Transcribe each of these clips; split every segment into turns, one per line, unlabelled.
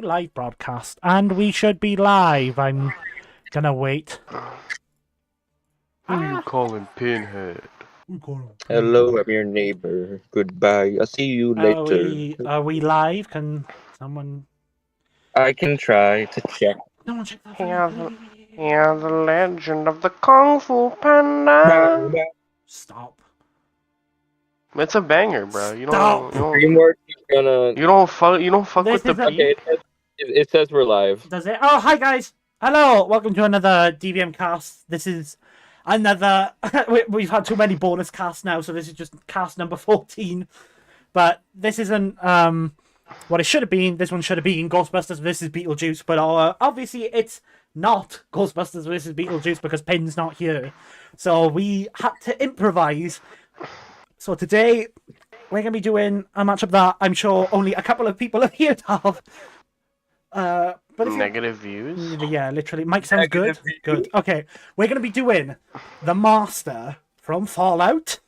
Live broadcast, and we should be live. I'm gonna wait.
Who you calling Pinhead?
Hello, I'm your neighbor. Goodbye. I'll see you
Are
later.
we live? Can someone?
I can try to check.
Someone check that.
Yeah, the legend of the Kung Fu Panda.
Stop.
It's a banger, bro.
Stop.
DreamWorks is gonna.
You don't fuck
This
with the
is a-
beat.
Okay, it says we're live.
Does it? Oh, hi guys. Hello. Welcome to another DBM cast. This is another. We've had too many bonus casts now, so this is just cast number 14. But this isn't what it should have been. This one should have been Ghostbusters vs Beetlejuice, but obviously it's not Ghostbusters vs Beetlejuice because Pin's not here. So we had to improvise. So today we're gonna be doing a matchup that I'm sure only a couple of people are here to have. But
Negative views.
yeah, literally. Mike sounds
Negative
good. Good. Okay, we're gonna be doing the Master from Fallout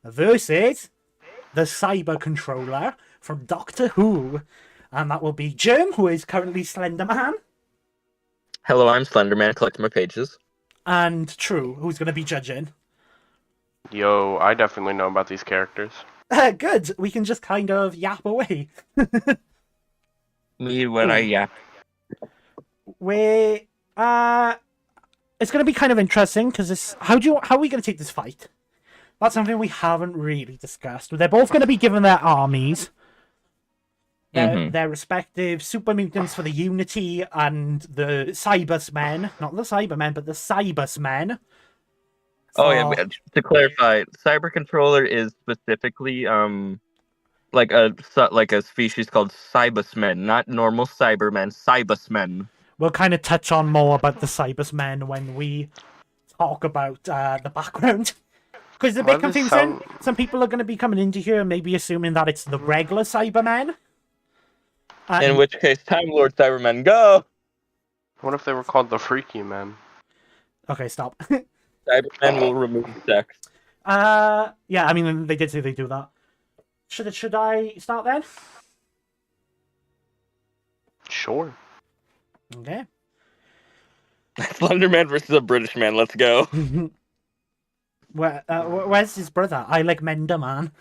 versus the Cyber Controller from Doctor Who, and that will be Jim, who is currently Slender Man,
Hello, I'm Slenderman. Collecting my pages.
and True, who's gonna be judging.
Yo, I definitely know about these characters.
Good. We can just kind of yap away.
Me when I yap.
We it's going to be kind of interesting because this. How are we going to take this fight? That's something we haven't really discussed. They're both going to be given their armies, their respective super mutants for the Unity and the Cybersmen, not the Cybermen, but the Cybersmen.
Oh yeah. To clarify, Cyber Controller is specifically like a species called Cybersmen, not normal Cybermen. Cybersmen.
We'll kind of touch on more about the Cybersmen when we talk about the background. Because it's a bit confusing. Some people are going to be coming into here maybe assuming that it's the regular Cybermen.
In which case, Time Lord Cybermen, go!
What if they were called the Freaky Men?
Okay, stop.
Cybermen will remove sex.
Yeah, I mean, they did say they do that. Should I start then?
Sure.
Okay.
Slenderman versus a British man. Let's go.
Where's his brother? I like Mender Man.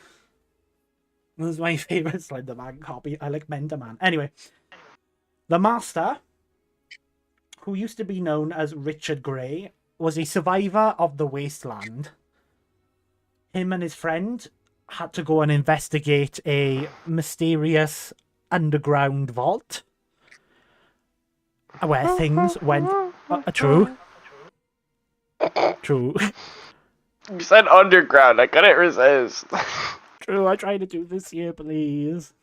This is my favorite Slenderman copy. I like Mender Man. Anyway, the Master, who used to be known as Richard Grey, was a survivor of the Wasteland. Him and his friend had to go and investigate a mysterious underground vault where things went true.
You said underground. I couldn't resist.
True, I try to do this here, please.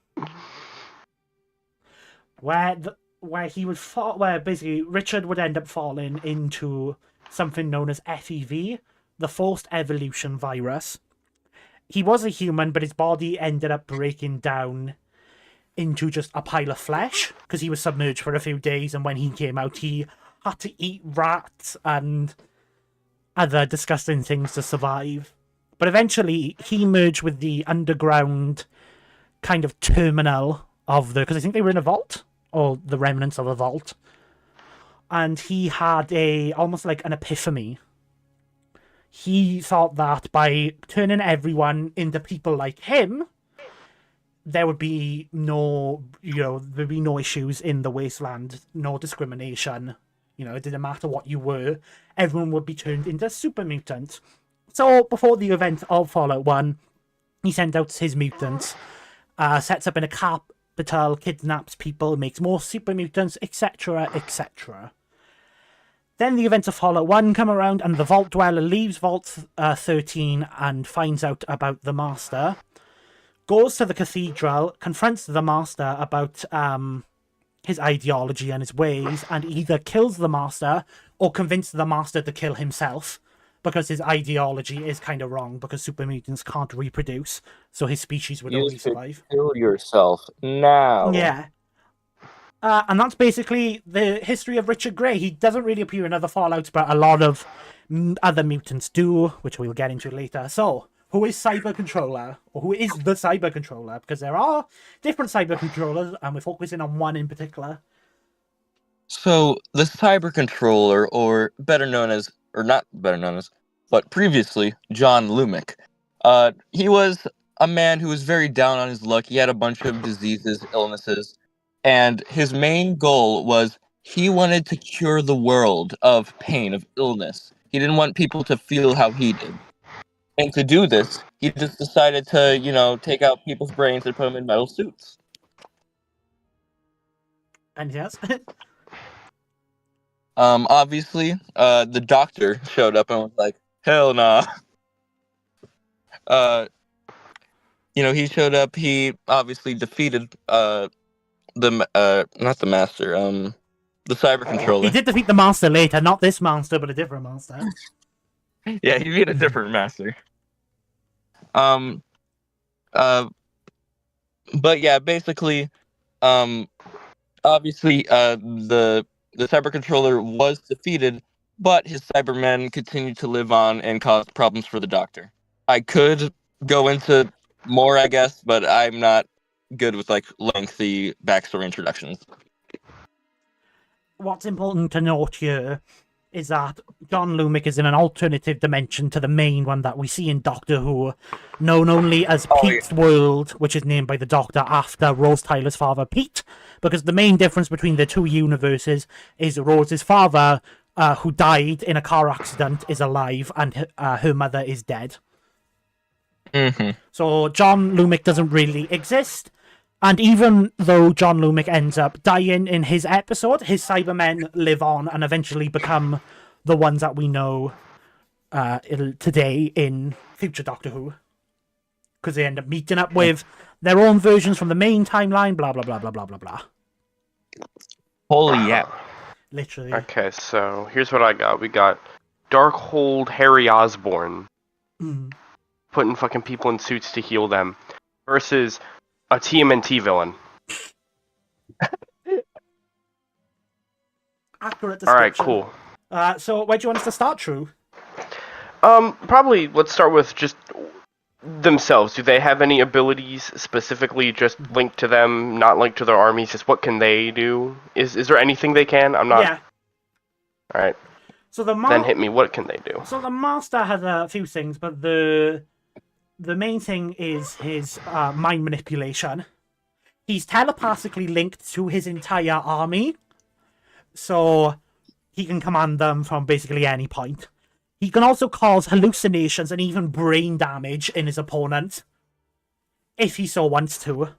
Where he would fall, where basically Richard would end up falling into something known as FEV, the forced evolution virus. He was a human, but his body ended up breaking down into just a pile of flesh because he was submerged for a few days, and when he came out, he had to eat rats and other disgusting things to survive. But eventually, he merged with the underground kind of terminal of because I think they were in a vault, or the remnants of a vault. And he had almost like an epiphany. He thought that by turning everyone into people like him, there would be there'd be no issues in the wasteland, no discrimination. It didn't matter what you were. Everyone would be turned into super mutants. So before the event of Fallout 1, he sent out his mutants, sets up in a capital, kidnaps people, makes more super mutants, etc., etc. Then the events of Fallout 1 come around, and the Vault Dweller leaves Vault 13 and finds out about the Master. Goes to the cathedral, confronts the Master about his ideology and his ways, and either kills the Master or convinces the Master to kill himself, because his ideology is kind of wrong, because super mutants can't reproduce, so his species would only survive.
Kill yourself now.
Yeah. And that's basically the history of Richard Grey. He doesn't really appear in other Fallouts, but a lot of other mutants do, which we'll get into later. So, who is Cyber Controller, or who is the Cyber Controller, because there are different Cyber Controllers, and we're focusing on one in particular.
So the cyber controller, or better known as, or not better known as, but previously John Lumick, he was a man who was very down on his luck. He had a bunch of diseases, illnesses, and his main goal was he wanted to cure the world of pain, of illness. He didn't want people to feel how he did. And to do this, he just decided to, take out people's brains and put them in metal suits.
And yes,
Obviously, the doctor showed up and was like, "Hell nah." He showed up. He obviously defeated not the master, the cyber controller.
he did defeat the master later, not this monster, but a different monster.
Yeah, he beat a different master. But yeah, basically, obviously, the cyber controller was defeated, but his Cybermen continued to live on and cause problems for the Doctor. I could go into more, I guess, but I'm not good with lengthy backstory introductions.
What's important to note here is that John Lumick is in an alternative dimension to the main one that we see in Doctor Who, known only as Pete's World, which is named by the Doctor after Rose Tyler's father, Pete, because the main difference between the two universes is Rose's father, who died in a car accident, is alive, and her mother is dead.
Mm-hmm.
So John Lumick doesn't really exist. And even though John Lumick ends up dying in his episode, his Cybermen live on and eventually become the ones that we know today in future Doctor Who. Because they end up meeting up with their own versions from the main timeline, blah, blah, blah, blah, blah, blah, blah.
Holy yeah.
Literally.
Okay, so here's what I got. We got Darkhold Harry Osborn putting fucking people in suits to heal them versus a TMNT villain.
Accurate description.
Alright, cool.
So where do you want us to start, True?
Probably let's start with just themselves. Do they have any abilities specifically just linked to them, not linked to their armies? Just what can they do? Is there anything they can? I'm not...
Yeah.
Alright.
So
then hit me. What can they do?
So the Master has a few things, but the main thing is his mind manipulation. He's telepathically linked to his entire army, so he can command them from basically any point. He can also cause hallucinations and even brain damage in his opponent, if he so wants to.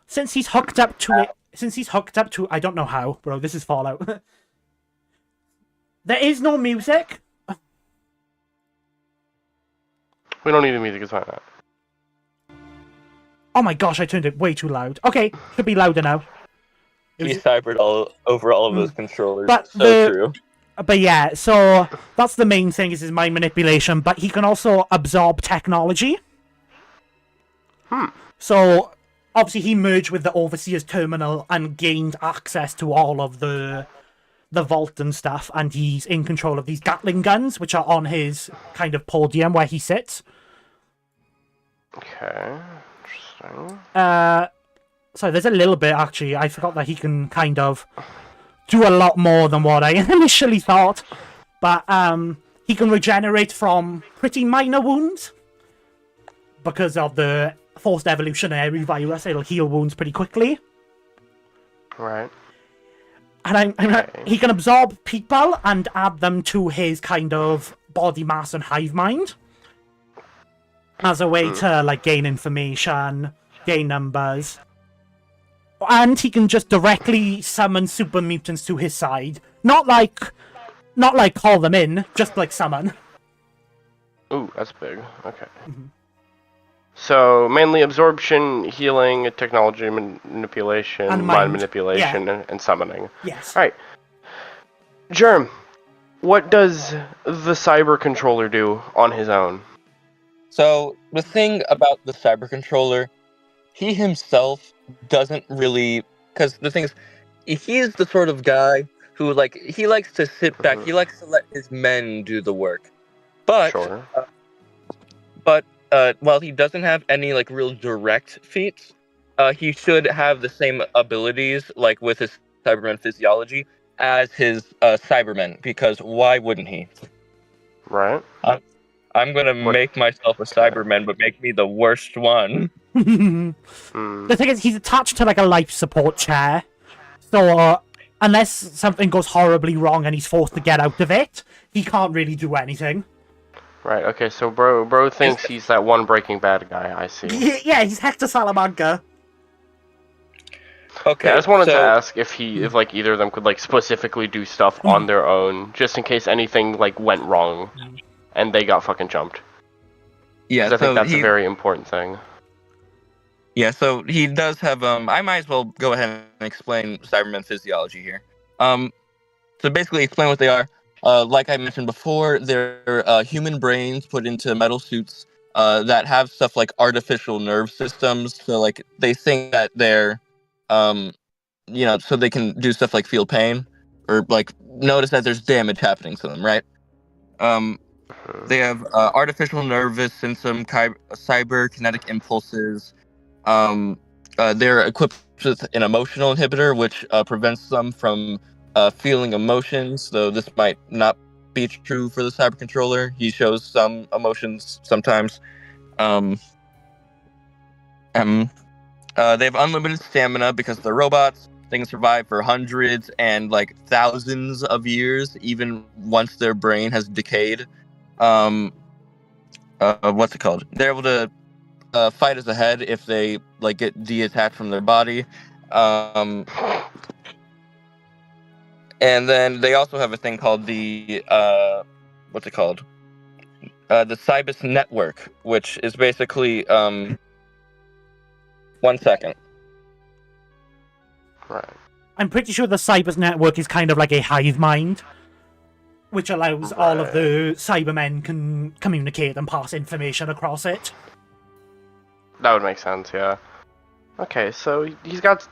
Since he's hooked up to I don't know how, bro, this is Fallout. There is no music.
We don't need the music, it's fine.
Oh my gosh, I turned it way too loud. Okay, should be louder now.
He cybered over all of those controllers.
But
true.
But yeah, so that's the main thing, is his mind manipulation, but he can also absorb technology. So, obviously he merged with the Overseer's terminal and gained access to all of the vault and stuff, and he's in control of these Gatling guns, which are on his kind of podium where he sits.
Okay, interesting.
So there's a little bit, actually. I forgot that he can kind of do a lot more than what I initially thought. But he can regenerate from pretty minor wounds. Because of the forced evolutionary virus, it'll heal wounds pretty quickly.
Right.
And he can absorb people and add them to his kind of body mass and hive mind. As a way to, gain information, gain numbers. And he can just directly summon super mutants to his side. Not like call them in, just summon.
Ooh, that's big. Okay. So, mainly absorption, healing, technology manipulation,
And
mind manipulation, and summoning.
Yes.
Alright. Germ, what does the cyber controller do on his own?
So, the thing about the cyber controller, he himself doesn't really... Because the thing is, he's the sort of guy who, he likes to sit back. He likes to let his men do the work. But...
Sure.
but while he doesn't have any like real direct feats, he should have the same abilities like with his Cyberman physiology as his Cybermen, because why wouldn't he?
Right.
I'm gonna
What-
make myself a Cyberman, but make me the worst one.
The thing is, he's attached to like a life support chair, so unless something goes horribly wrong and he's forced to get out of it, he can't really do anything.
Right. Okay. So bro thinks he's that one Breaking Bad guy. I see.
Yeah, he's Hector Salamanca.
Okay,
Yeah, I just wanted to
so-
ask if like either of them could like specifically do stuff on their own, just in case anything like went wrong, and they got fucking jumped.
Yeah,
'Cause I think
so
that's a very important thing.
Yeah, so he does have I might as well go ahead and explain Cyberman physiology here. So basically explain what they are. Like I mentioned before, they're human brains put into metal suits that have stuff like artificial nerve systems. So like they think that they're so they can do stuff like feel pain or like notice that there's damage happening to them, right? They have artificial nervous system, cyberkinetic impulses. They're equipped with an emotional inhibitor, which prevents them from feeling emotions, though this might not be true for the cyber controller. He shows some emotions sometimes. They have unlimited stamina because they're robots. They can survive for hundreds and like thousands of years, even once their brain has decayed. What's it called? They're able to fight as a head if they like get detached from their body. And then they also have a thing called the what's it called? The Cybus network, which is basically 1 second.
Right.
I'm pretty sure the Cybers network is kind of like a hive mind, which allows all of the Cybermen can communicate and pass information across it.
That would make sense, yeah. Okay, so he's got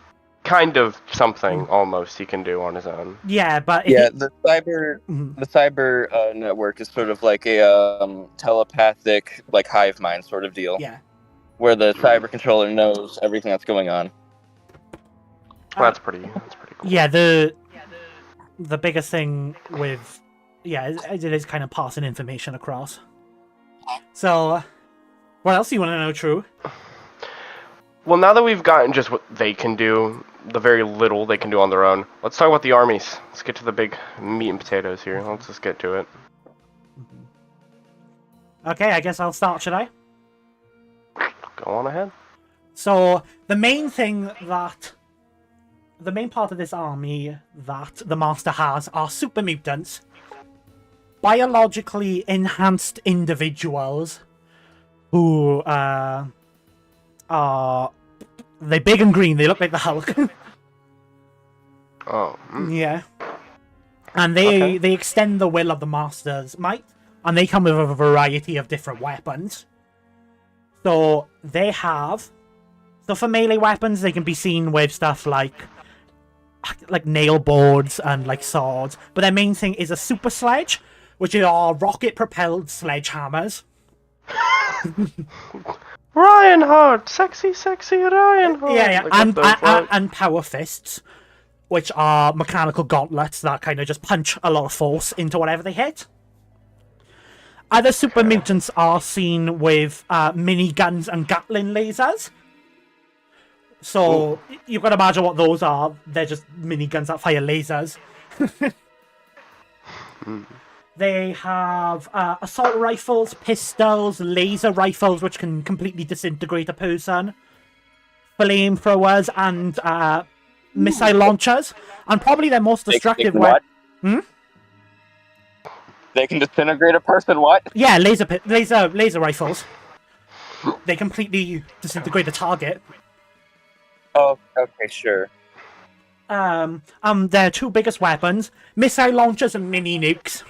kind of something almost he can do on his own.
Yeah, but
The cyber network is sort of like a telepathic, like hive mind sort of deal.
Yeah.
Where the cyber controller knows everything that's going on.
That's pretty cool.
Yeah, the biggest thing with it is kind of passing information across. So, what else do you want to know, True?
Well, now that we've gotten just what they can do, the very little they can do on their own, let's talk about the armies. Let's get to the big meat and potatoes here. Let's just get to it.
Okay, I guess I'll start, should I?
Go on ahead.
So, the main part of this army that the Master has are super mutants, biologically enhanced individuals who they're big and green. They look like the Hulk.
Oh.
Yeah. And they extend the will of the Master's might, and they come with a variety of different weapons. So for melee weapons, they can be seen with stuff like nail boards and like swords, but their main thing is a super sledge, which are rocket-propelled sledgehammers.
Reinhardt! Sexy Reinhardt!
Yeah,
Like,
and power fists, which are mechanical gauntlets that kind of just punch a lot of force into whatever they hit. Other super mutants are seen with mini guns and Gatling lasers. So you can imagine what those are. They're just mini guns that fire lasers. They have assault rifles, pistols, laser rifles, which can completely disintegrate a person, flamethrowers, and missile launchers. And probably their most destructive
what?
Hmm?
They can disintegrate a person, what?
Yeah, laser rifles. They completely disintegrate the target.
Oh, okay, sure.
Their two biggest weapons, missile launchers and mini nukes.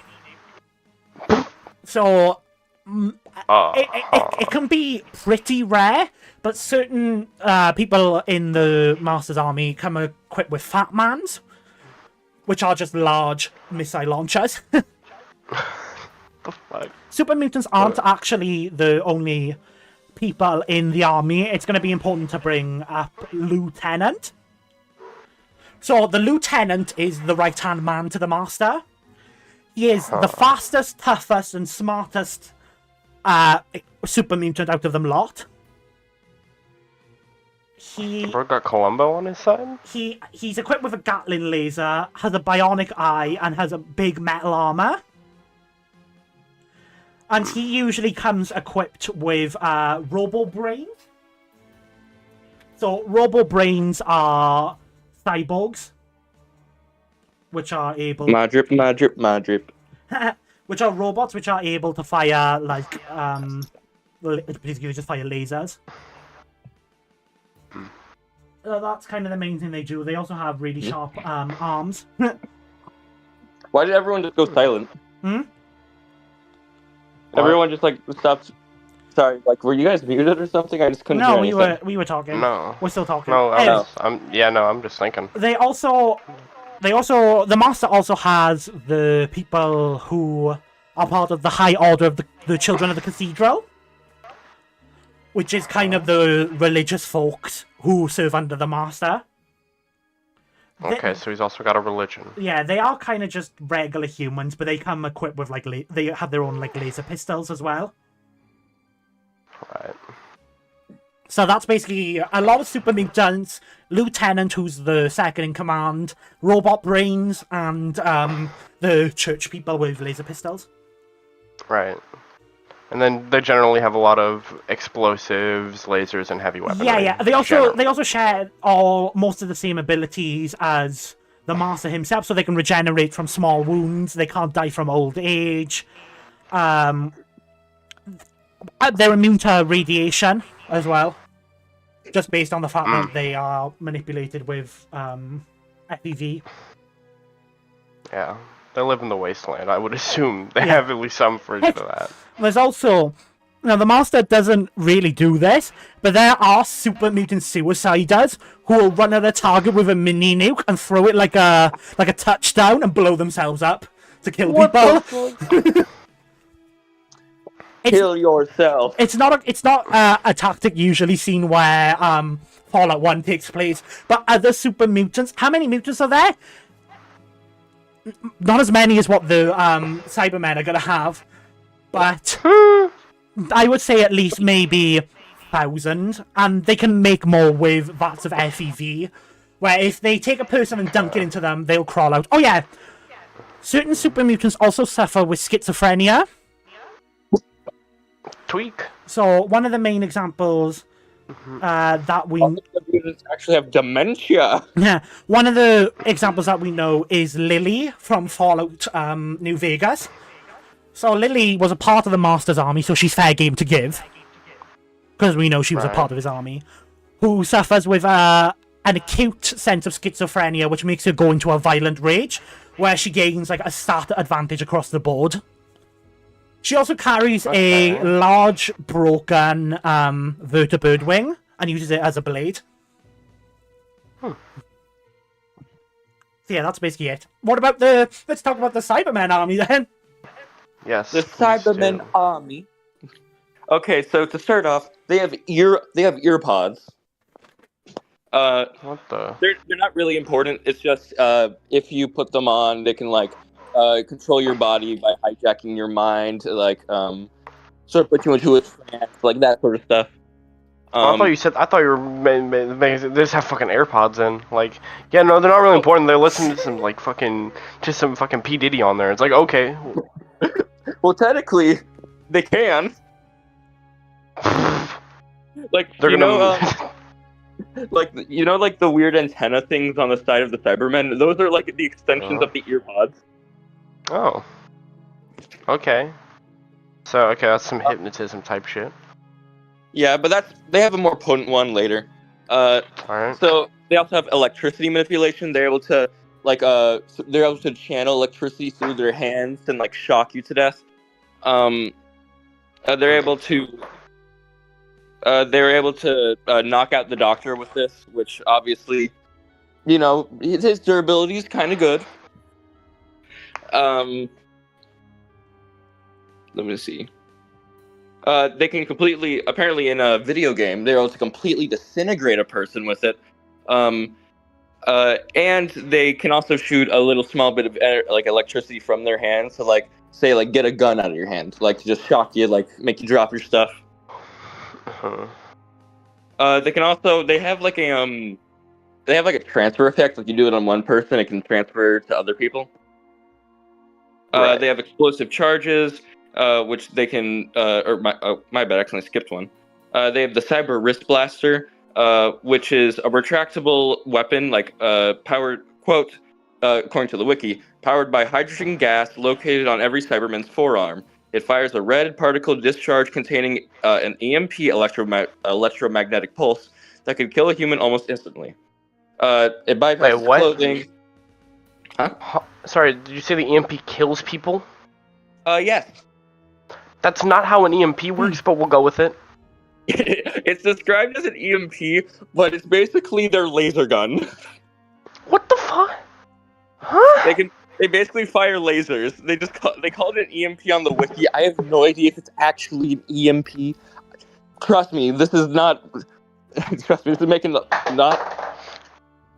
So, it can be pretty rare, but certain people in the Master's army come equipped with Fat Mans, which are just large missile launchers.
the fuck?
super mutants aren't actually the only people in the army. It's going to be important to bring up Lieutenant. So the Lieutenant is the right-hand man to the Master. He is the fastest, toughest, and smartest super mutant out of them lot.
Bro got Columbo on his side?
He's equipped with a Gatling laser, has a bionic eye, and has a big metal armor. And he usually comes equipped with Robo Brains. So Robo Brains are cyborgs, which are able
Madrip.
which are robots which are able to fire like basically just fire lasers. That's kind of the main thing they do. They also have really sharp arms.
Why did everyone just go silent? Everyone just like stopped. Sorry, like were you guys muted or something? I just couldn't hear anything.
we were talking.
No.
We're still talking.
No,
Anyway,
I'm just thinking.
the Master also has the people who are part of the High Order of the Children of the Cathedral, which is kind of the religious folks who serve under the Master.
Okay, so he's also got a religion.
Yeah, they are kind of just regular humans, but they come equipped with like they have their own like laser pistols as well.
Right.
So that's basically a lot of super mutants, Lieutenant, who's the second in command, Robot Brains, and the church people with laser pistols.
Right. And then they generally have a lot of explosives, lasers, and heavy weaponry.
Yeah. They also share most of the same abilities as the Master himself, so they can regenerate from small wounds. They can't die from old age. They're immune to radiation as well, just based on the fact that they are manipulated with FEV.
Yeah. They live in the wasteland. I would assume they have at least some version of that.
There's also... Now, the Master doesn't really do this, but there are super mutant suiciders who will run at a target with a mini nuke and throw it like a touchdown and blow themselves up to kill people.
Kill yourself.
It's not a tactic usually seen where Fallout 1 takes place, but other super mutants... How many mutants are there? Not as many as what the Cybermen are going to have, but I would say at least maybe 1,000, and they can make more with vats of FEV, where if they take a person and dunk it into them, they'll crawl out. Oh yeah, certain super mutants also suffer with schizophrenia.
Tweak.
So one of the main examples that we
actually have dementia.
Yeah, one of the examples that we know is Lily from Fallout New Vegas. So Lily was a part of the Master's army, so she's fair game to give, because we know she was a part of his army, who suffers with an acute sense of schizophrenia, which makes her go into a violent rage, where she gains like a stat advantage across the board. She also carries a large broken vertibird wing and uses it as a blade. So yeah, that's basically it. What about let's talk about the Cybermen army then.
Yes.
The Cybermen army. Okay, so to start off, they have earpods.
What the?
They're not really important. It's just if you put them on, they can like control your body by hijacking your mind, like sort of put you into a trance, like that sort of stuff.
I thought you were they just have fucking AirPods in. Like, yeah, no, they're not really important. They're listening to some some fucking P Diddy on there. It's like, okay.
Well, technically, they can. Like,
They're
like the weird antenna things on the side of the Cybermen. Those are like the extensions of the earpods.
Oh. Okay. So that's some hypnotism type shit.
Yeah, but they have a more potent one later.
Alright.
So they also have electricity manipulation. They're able to channel electricity through their hands and like shock you to death. They're able to knock out the Doctor with this, which obviously, his durability is kind of good. let me see. They can completely, apparently in a video game, they're able to completely disintegrate a person with it. And they can also shoot a little small bit of like electricity from their hands to like say like get a gun out of your hand, like to just shock you, like make you drop your stuff. They can also they have like a transfer effect. Like you do it on one person, it can transfer to other people.
Right.
They have explosive charges, which they can. My bad, I accidentally skipped one. They have the Cyber Wrist Blaster, which is a retractable weapon, like powered quote, according to the wiki, powered by hydrogen gas located on every Cyberman's forearm. It fires a red particle discharge containing an EMP electromagnetic pulse that could kill a human almost instantly. It bypasses
Wait, what?
clothing. Huh?
Sorry, did you say the EMP kills people?
Yes.
That's not how an EMP works, but we'll go with it.
It's described as an EMP, but it's basically their laser gun.
What the fuck? Huh?
They basically fire lasers. They called it an EMP on the wiki. I have no idea if it's actually an EMP. Trust me, this is not. Trust me, this is making not.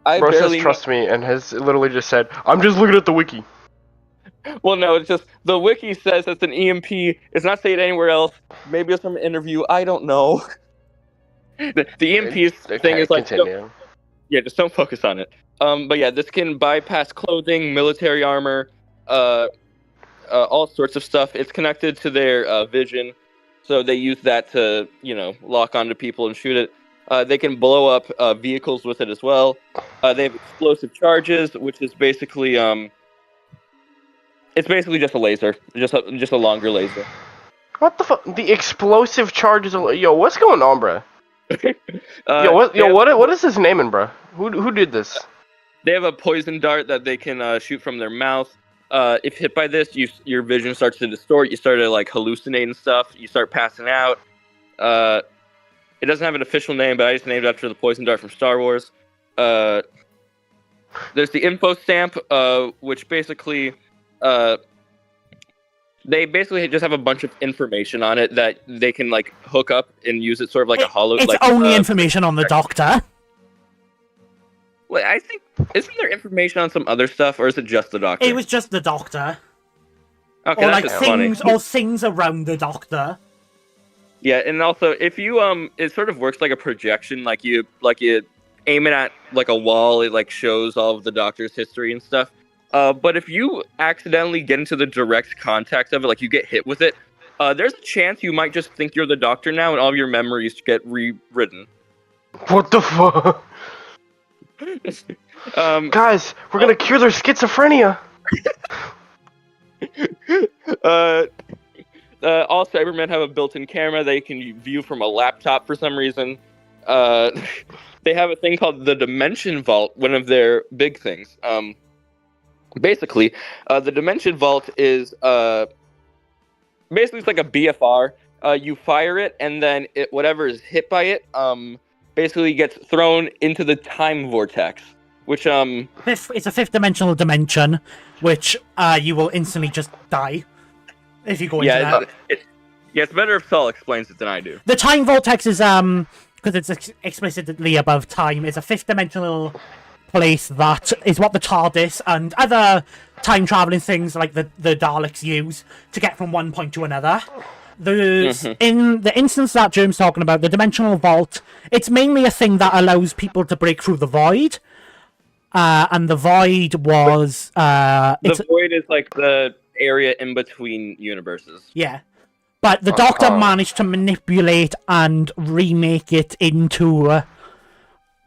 Bro says trust me, and has literally just said, I'm just looking at the wiki.
Well, no, it's just the wiki says it's an EMP. It's not saying anywhere else. Maybe it's from an interview. I don't know. The EMP thing is like, just don't focus on it. But yeah, this can bypass clothing, military armor, all sorts of stuff. It's connected to their vision, so they use that to lock onto people and shoot it. They can blow up vehicles with it as well. They have explosive charges, which is basically it's basically just a laser, just a longer laser.
What the fuck? The explosive charges. Yo, what's going on, bro? What is this naming, bro? Who did this?
They have a poison dart that they can shoot from their mouth. If hit by this, your vision starts to distort. You start to like hallucinate and stuff. You start passing out. It doesn't have an official name, but I just named it after the poison dart from Star Wars. There's the info stamp, which basically, they basically just have a bunch of information on it that they can like hook up and use it sort of like a hollow.
It's
like,
only information on the Doctor.
Well, I think isn't there information on some other stuff, or is it just the Doctor?
It was just the Doctor.
Okay,
or
that's
like
just
things,
funny.
or things around the Doctor.
Yeah, and also if you it sort of works like a projection, like you aim it at like a wall, it like shows all of the Doctor's history and stuff. But if you accidentally get into the direct contact of it, like you get hit with it, there's a chance you might just think you're the Doctor now, and all of your memories get rewritten.
What the fuck? Guys, we're gonna cure their schizophrenia.
All Cybermen have a built-in camera they can view from a laptop for some reason. They have a thing called the Dimension Vault, one of their big things. Basically, the Dimension Vault is basically it's like a BFR. You fire it, and then whatever is hit by it basically gets thrown into the time vortex, which
It's a fifth dimensional dimension, which you will instantly just die if you go into that.
It's better if Saul explains it than I do.
The time vortex is because it's explicitly above time. It's a fifth dimensional place that is what the TARDIS and other time traveling things like the Daleks use to get from one point to another. In the instance that Germ's talking about, the dimensional vault, it's mainly a thing that allows people to break through the void. And the void was
the void is like the area in between universes.
Yeah. But the Doctor managed to manipulate and remake it into a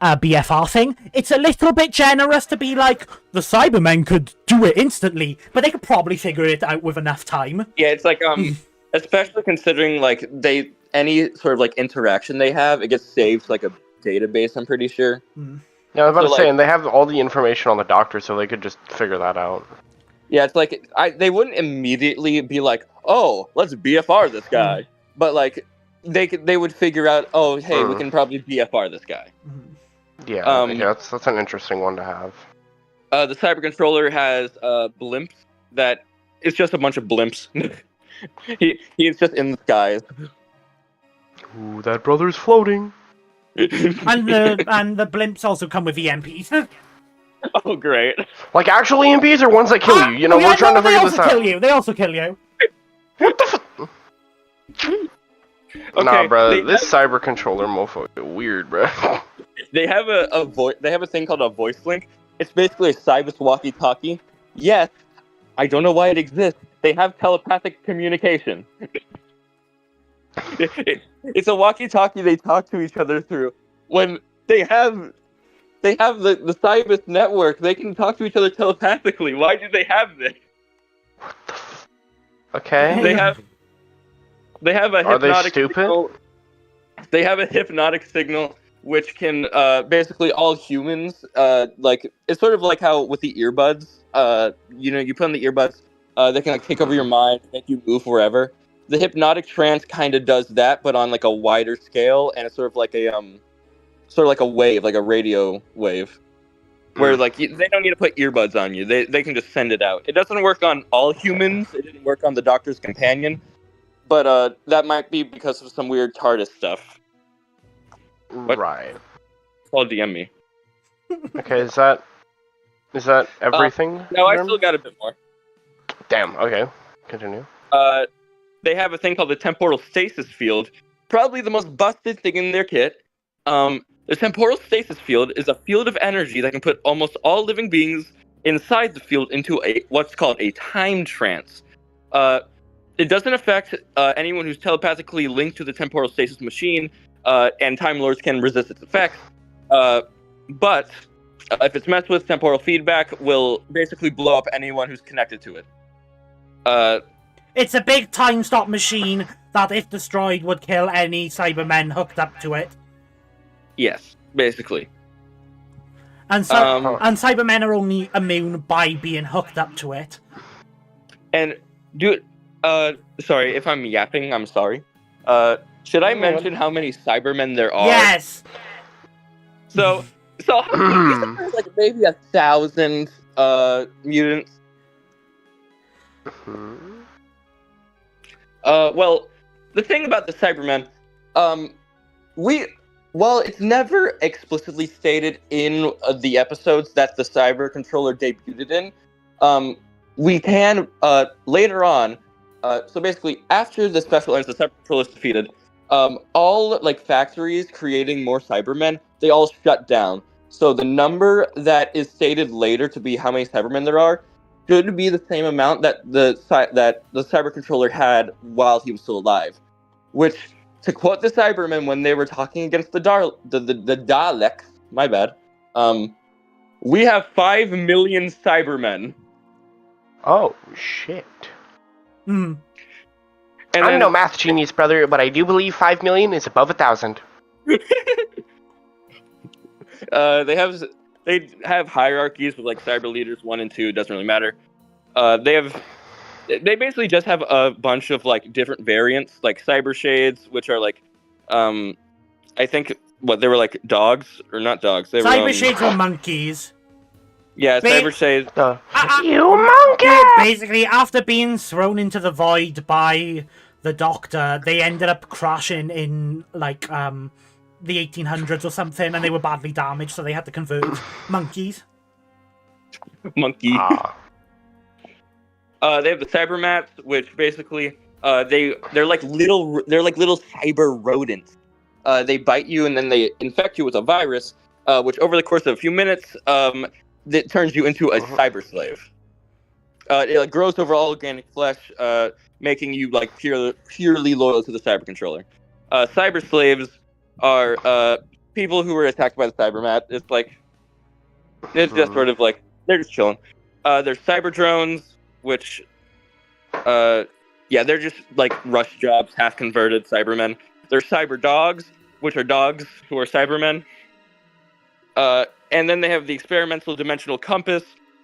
BFR thing. It's a little bit generous to be like, the Cybermen could do it instantly, but they could probably figure it out with enough time.
Yeah, it's like, especially considering, like, any sort of, like, interaction they have, it gets saved to, like, a database, I'm pretty sure.
Yeah, I was about to say, and they have all the information on the Doctor, so they could just figure that out.
Yeah, it's like, they wouldn't immediately be like, oh, let's BFR this guy. But, like, they would figure out, oh, hey, we can probably BFR this guy.
Yeah, that's an interesting one to have.
The cyber controller has blimps that it's just a bunch of blimps. He's just in the skies.
Ooh, that brother's floating.
And the blimps also come with EMPs.
Oh, great.
Like actual EMPs or ones that kill you? You know,
yeah,
we're trying
no,
to figure this
They also
out.
kill you. They also kill you.
What the
Okay,
Nah, bro,
they
this cyber controller mofo is weird, bro.
They have They have a thing called a voice link. It's basically a Cybus walkie-talkie. Yes, I don't know why it exists. They have telepathic communication. It's a walkie-talkie they talk to each other through. When they have the Cybus network, they can talk to each other telepathically. Why do they have this?
Okay.
They have a
Are they
hypnotic
stupid?
signal. They have a hypnotic signal which can basically all humans like it's sort of like how with the earbuds you put on the earbuds they can like take over your mind, make you move wherever. The hypnotic trance kind of does that, but on like a wider scale, and it's sort of like a wave, like a radio wave, where like they don't need to put earbuds on you. They can just send it out. It doesn't work on all humans. It didn't work on the Doctor's companion, but that might be because of some weird TARDIS stuff.
Right.
Call DM me.
Okay, is that everything?
No, I still got a bit more.
Damn. Okay. Continue.
They have a thing called the temporal stasis field, probably the most busted thing in their kit. The temporal stasis field is a field of energy that can put almost all living beings inside the field into what's called a time trance. It doesn't affect anyone who's telepathically linked to the temporal stasis machine, and Time Lords can resist its effects. But if it's messed with, temporal feedback will basically blow up anyone who's connected to it.
It's a big time stop machine that, if destroyed, would kill any Cybermen hooked up to it.
Yes, basically.
And Cybermen are only immune by being hooked up to it.
And sorry if I'm yapping. I'm sorry. Should I mention how many Cybermen there are?
Yes.
So there's like maybe 1,000 mutants. Well, the thing about the Cybermen, while it's never explicitly stated in the episodes that the Cyber Controller debuted in, we can later on. So basically, after the special ends, the Cyber Controller is defeated. All like factories creating more Cybermen, they all shut down. So the number that is stated later to be how many Cybermen there are should be the same amount that the Cyber Controller had while he was still alive. Which, to quote the Cybermen when they were talking against the Daleks, my bad, we have 5 million Cybermen.
Oh shit.
Hmm.
And
I'm no math genius, brother, but I do believe 5 million is above 1,000.
They have hierarchies with like cyber leaders 1 and 2. Doesn't really matter. They basically just have a bunch of like different variants, like cyber shades, which are like, I think they were like dogs or not dogs. They
Cyber
were
shades were monkeys.
Yeah, cyber shades.
You monkey!
Basically, after being thrown into the void by the Doctor, they ended up crashing in like the 1800s or something, and they were badly damaged, so they had to convert monkeys.
Monkey. They have the cybermats, which basically they're like little cyber rodents. They bite you and then they infect you with a virus, which over the course of a few minutes, it turns you into a cyber slave. It grows over all organic flesh, making you like purely loyal to the cyber controller. Cyber slaves are people who were attacked by the cybermat. It's just sort of like they're just chilling. There's cyber drones, which they're just like rush jobs, half converted cybermen. There's cyber dogs, which are dogs who are cybermen. And then they have the experimental dimensional compass,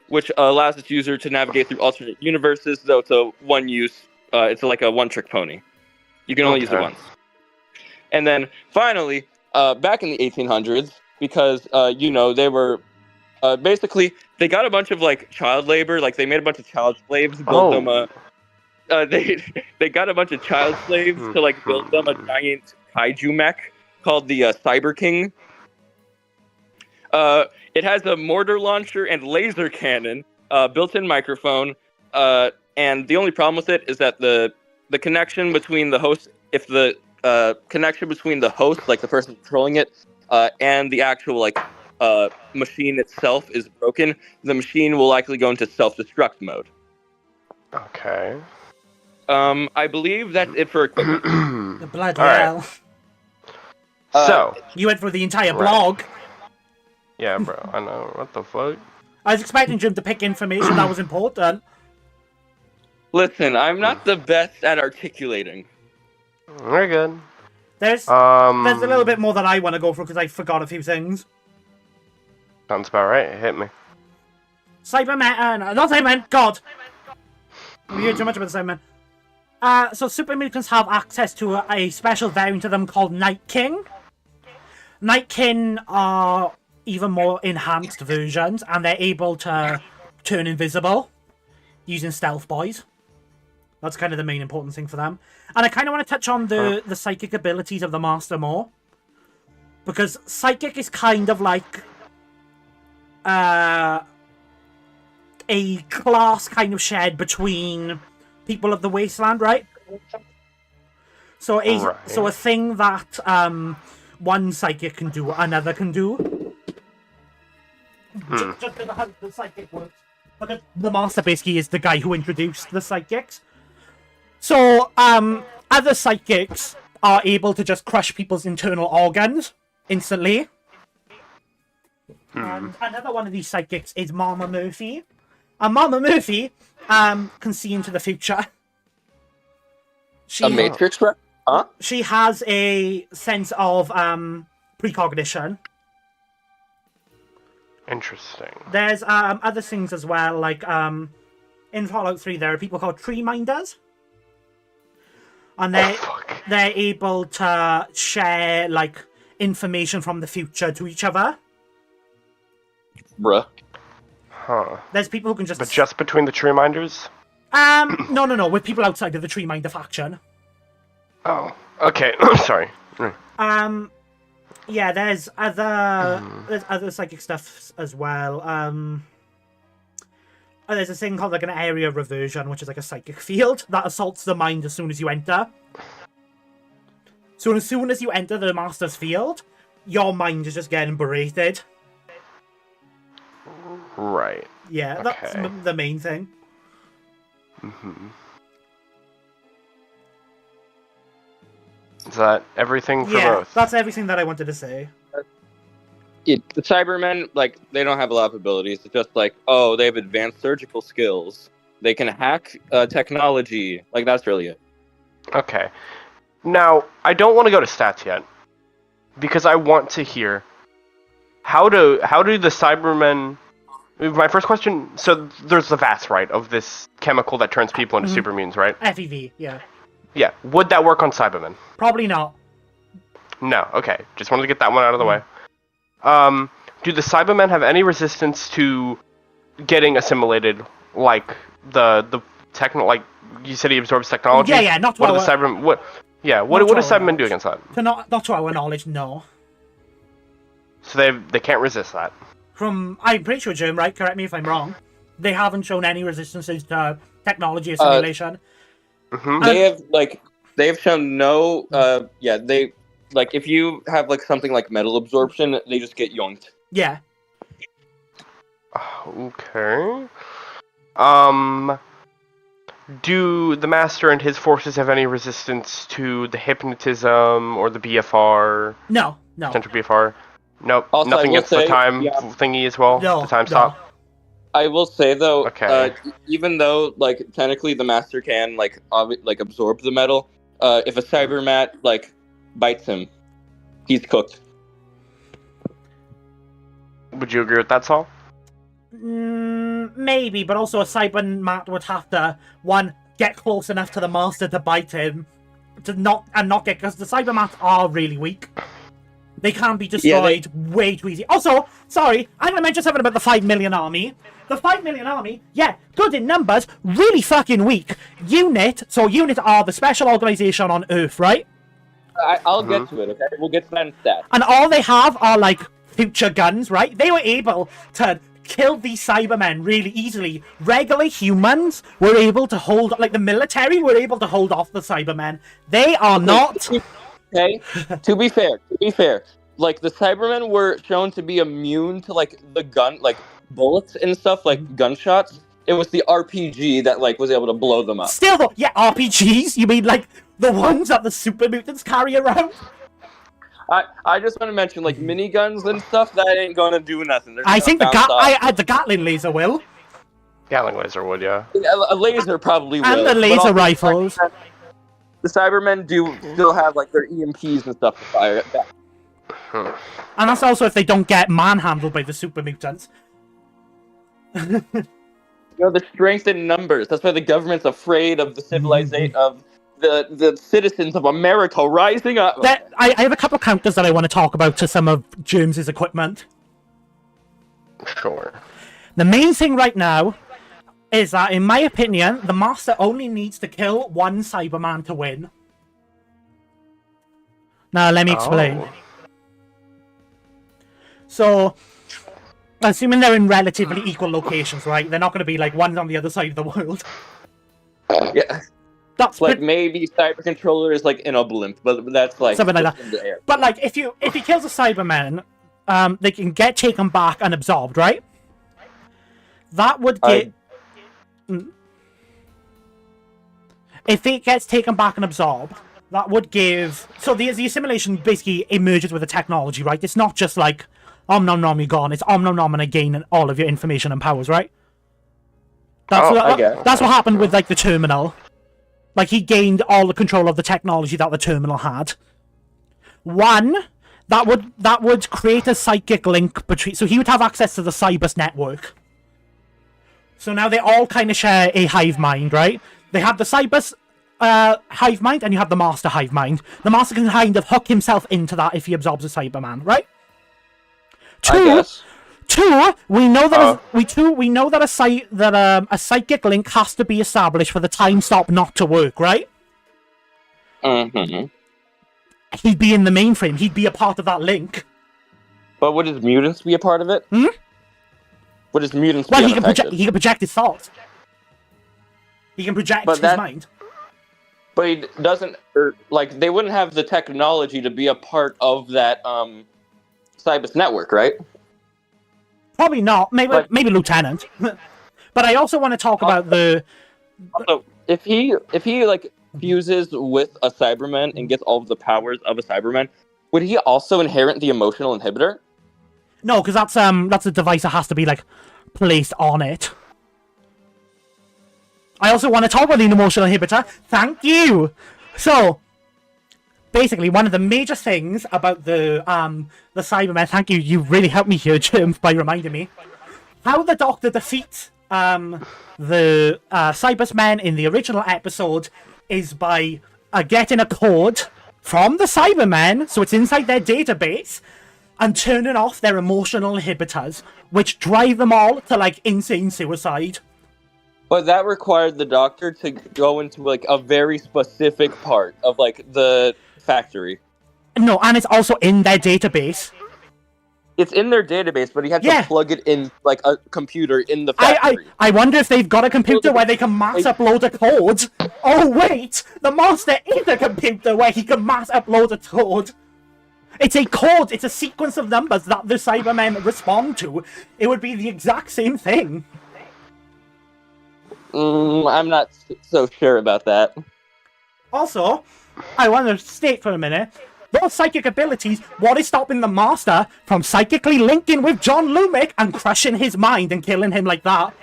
which allows its user to navigate through alternate universes, though it's a one use. It's like a one-trick pony. You can only use it once. And then finally, back in the 1800s, because they were basically they got a bunch of like child labor, like they made a bunch of child slaves, built them they got a bunch of child slaves to like build them a giant kaiju mech called the Cyber King. It has a mortar launcher and laser cannon, built-in microphone, and the only problem with it is that the connection between the host, if the connection between the host, like the person controlling it, and the actual like machine itself is broken, the machine will likely go into self-destruct mode.
Okay.
I believe that's it for equipment.
The bloody
All right.
hell.
So.
You went through the entire
Right.
blog.
Yeah, bro. I know. What the fuck?
I was expecting Jim to pick information that was important.
Listen, I'm not the best at articulating.
We're good.
There's a little bit more that I want to go through because I forgot a few things.
Sounds about right. Hit me.
Cybermen, not Cybermen, God! We hear too much about the Cybermen. So super mutants have access to a special variant of them called Night King. Night King are even more enhanced versions, and they're able to turn invisible using stealth boys. That's kind of the main important thing for them. And I kind of want to touch on the psychic abilities of the Master more. Because psychic is kind of like a class kind of shared between people of the Wasteland, right? So a thing that one psychic can do, another can do. Just because how the psychic works. Because the Master basically is the guy who introduced the psychics. So, other psychics are able to just crush people's internal organs instantly. And another one of these psychics is Mama Murphy. And Mama Murphy can see into the future.
A Matrix, huh?
She has a sense of precognition.
Interesting.
There's other things as well, like in Fallout 3 there are people called tree minders. And they're able to share like information from the future to each other.
Bruh.
Huh.
There's people who can just...
But just between the tree minders?
No, with people outside of the tree minder faction.
Oh, okay. Sorry.
Yeah, there's other psychic stuff as well. There's a thing called like an area reversion, which is like a psychic field that assaults the mind as soon as you enter. So as soon as you enter the Master's field, your mind is just getting berated.
Right.
Yeah, that's the main thing.
Is that everything for both?
That's everything that I wanted to say.
The Cybermen, like, they don't have a lot of abilities. It's just like, oh, they have advanced surgical skills. They can hack technology. Like, that's really it.
Okay. Now, I don't want to go to stats yet, because I want to hear how do the Cybermen... My first question, so there's the VATS, right, of this chemical that turns people into super mutants, right?
FEV, yeah.
Yeah, would that work on Cybermen?
Probably not.
No, okay. Just wanted to get that one out of the way. Do the Cybermen have any resistance to getting assimilated, like the techno, like you said he absorbs technology?
Yeah, not to
what are the Cybermen? What do Cybermen do against that?
Not to our knowledge, no.
So they can't resist that.
I'm pretty sure, Jim, right? Correct me if I'm wrong. They haven't shown any resistances to technology assimilation.
They have shown no. They like if you have like something like metal absorption, they just get yoinked.
Yeah.
Okay. Do the Master and his forces have any resistance to the hypnotism or the BFR?
No.
Central BFR? Nope.
Also,
nothing against the time thingy as well?
No,
the time stop?
I will say though,
okay.
Even though like technically the Master can like absorb the metal, if a Cybermat like bites him, he's cooked.
Would you agree with that, Saul?
Maybe, but also a Cybermat would have to get close enough to the Master to bite him, to not get, because the Cybermats are really weak. They can't be destroyed way too easy. Also, sorry, I'm going to mention something about the 5 million army. The 5 million army, yeah, good in numbers, really fucking weak. Unit are the special organization on Earth, right?
I'll get to it, okay? We'll get to that in stats.
And all they have are, like, future guns, right? They were able to kill these Cybermen really easily. Regular humans were able to hold, like, the military were able to hold off the Cybermen. They are not...
Okay, to be fair, like the Cybermen were shown to be immune to like the gun, like bullets and stuff, like gunshots. It was the RPG that like was able to blow them up.
Still though, yeah, RPGs? You mean like the ones that the super mutants carry around?
I just want to mention like miniguns and stuff that ain't gonna do nothing.
I think the Gatling laser will.
Gatling laser would, yeah.
A laser probably will.
And the laser rifles.
The Cybermen do still have like their EMPs and stuff to fire at back.
And that's also if they don't get manhandled by the super mutants.
You know, the strength in numbers. That's why the government's afraid of the civilization of the citizens of America rising up.
I have a couple of counters that I want to talk about to some of James's equipment.
Sure.
The main thing right now is that, in my opinion, the Master only needs to kill one Cyberman to win. Now, let me explain.
Oh.
So, assuming they're in relatively equal locations, right? They're not going to be, like, one on the other side of the world.
Yeah.
That's
like, maybe Cyber Controller is, like, in a blimp, but that's, like...
something like that.
In the air.
But, like, if he kills a Cyberman, they can get taken back and absorbed, right? That would get... If it gets taken back and absorbed, that would give... So the assimilation basically emerges with the technology, right? It's not just like, om nom nom, you're gone. It's om nom nom and I gain all of your information and powers, right? That's what happened with, like, the Terminal. Like, he gained all the control of the technology that the Terminal had. One, that would create a psychic link between... So he would have access to the Cybus network. So now they all kind of share a hive mind, right? They have the Cybus hive mind, and you have the Master hive mind. The Master can kind of hook himself into that if he absorbs a Cyberman, right? Two, we know that a psychic link has to be established for the time stop not to work, right?
Mm-hmm.
He'd be in the mainframe. He'd be a part of that link.
But would his mutants be a part of it?
Hmm?
Would his mutants
well,
be
he can project his thoughts. He can project his mind.
But he doesn't... like, they wouldn't have the technology to be a part of that, Cybus network, right?
Probably not. Maybe Lieutenant. But I also want to talk about the...
Also, if he like, fuses with a Cyberman and gets all of the powers of a Cyberman, would he also inherit the emotional inhibitor?
No, because that's a device that has to be, like, placed on it. I also want to talk about the emotional inhibitor. Thank you! So, basically, one of the major things about the Cybermen... Thank you, you really helped me here, Jim, by reminding me. How the Doctor defeats the Cybersmen in the original episode is by getting a code from the Cybermen, so it's inside their database, and turning off their emotional inhibitors, which drive them all to, like, insane suicide.
But that required the Doctor to go into, like, a very specific part of, like, the factory.
No, and it's also in their database.
It's in their database, but he had to plug it in, like, a computer in the factory.
I wonder if they've got a computer where they can mass upload a code. Oh, wait! The Master is a computer where he can mass upload a code. It's a code, it's a sequence of numbers that the Cybermen respond to. It would be the exact same thing.
I'm not so sure about that.
Also, I want to state for a minute, those psychic abilities, what is stopping the Master from psychically linking with John Lumick and crushing his mind and killing him like that?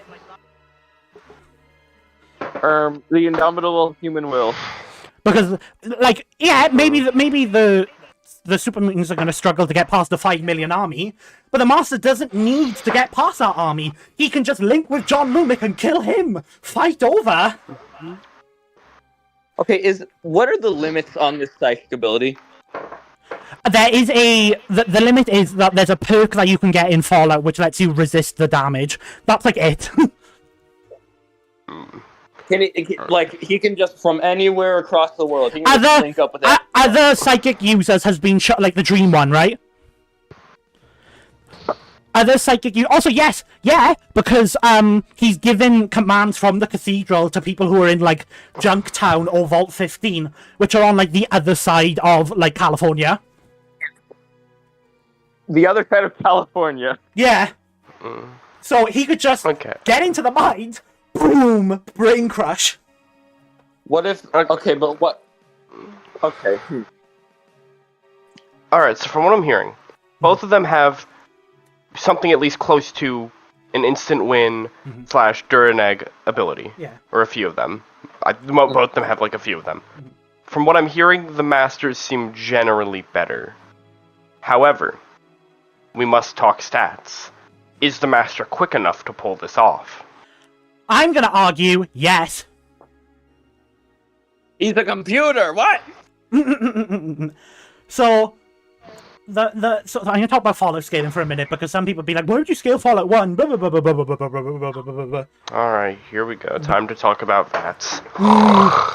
The indomitable human will.
Because, like, yeah, maybe the super mutants are going to struggle to get past the 5 million army, but the Master doesn't need to get past that army. He can just link with John Lumick and kill him. Fight over.
Okay, what are the limits on this psychic ability?
There is the limit is that there's a perk that you can get in Fallout which lets you resist the damage. That's like it.
He can just from anywhere across the world. He can just link up with that.
Other psychic users has been shot, like the Dream one, right? Other psychic also yes, yeah, because he's given commands from the cathedral to people who are in like Junktown or Vault 15, which are on like the other side of like California.
The other side of California.
Yeah. So he could just get into the mind, boom, brain crush.
What if? Okay, but what? Okay.
All right. So from what I'm hearing, both of them have something at least close to an instant win / Duraneg ability.
Yeah.
Or a few of them. Both of them have like a few of them. From what I'm hearing, the Masters seem generally better. However, we must talk stats. Is the Master quick enough to pull this off?
I'm gonna argue yes.
He's a computer. What?
So so I'm gonna talk about Fallout scaling for a minute because some people be like, "Why would you scale Fallout 1?" Blah, blah, blah, blah, blah, blah, blah, blah, blah, blah, blah.
All right, here we go. Time to talk about VATS.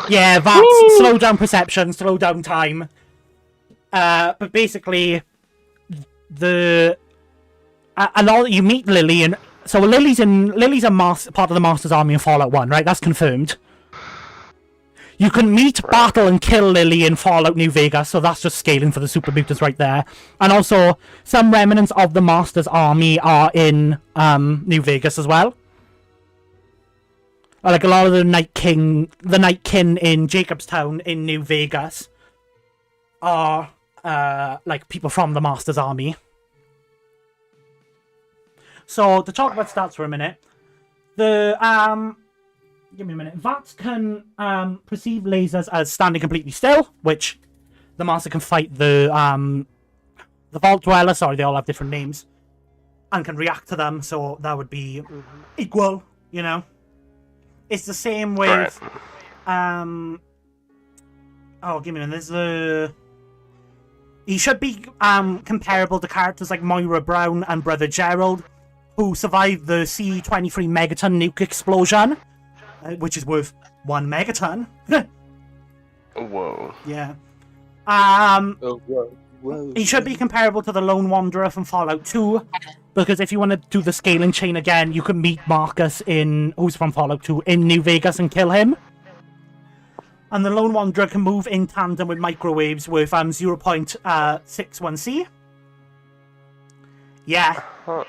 Yeah, VATS, slow down perception, slow down time. But basically, you meet Lily, and so Lily's a part of the Master's Army in Fallout 1, right? That's confirmed. You can meet, battle, and kill Lily in Fallout New Vegas, so that's just scaling for the super mutants right there. And also, some remnants of the Master's Army are in New Vegas as well. Like a lot of the Night Kin in Jacobstown in New Vegas are like people from the Master's Army. So to talk about stats for a minute, give me a minute. VATS can perceive lasers as standing completely still, which the Master can fight the Vault Dweller. Sorry, they all have different names, and can react to them. So that would be equal, you know. It's the same with oh, give me a minute. He should be comparable to characters like Moira Brown and Brother Gerald, who survived the C-23 megaton nuke explosion. Which is worth 1 megaton.
Whoa.
Yeah.
Whoa.
He should be comparable to the Lone Wanderer from Fallout 2, because if you want to do the scaling chain again, you can meet Marcus who's from Fallout 2, in New Vegas and kill him. And the Lone Wanderer can move in tandem with microwaves with 0.61C. Yeah.
Huh.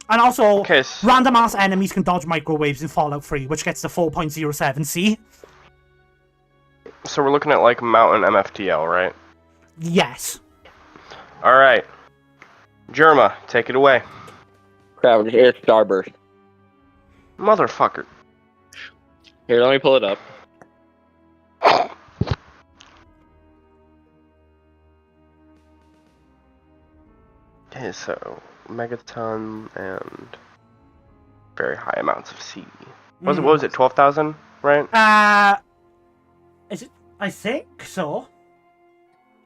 And also, random ass enemies can dodge microwaves in Fallout 3, which gets to 4.07C.
So we're looking at like Mountain MFTL, right?
Yes.
Alright. Jerma, take it away.
Crap, here's Starburst.
Motherfucker.
Here, let me pull it up.
Okay, so megaton and very high amounts of C. What was it? 12,000, right?
Is it? I think so.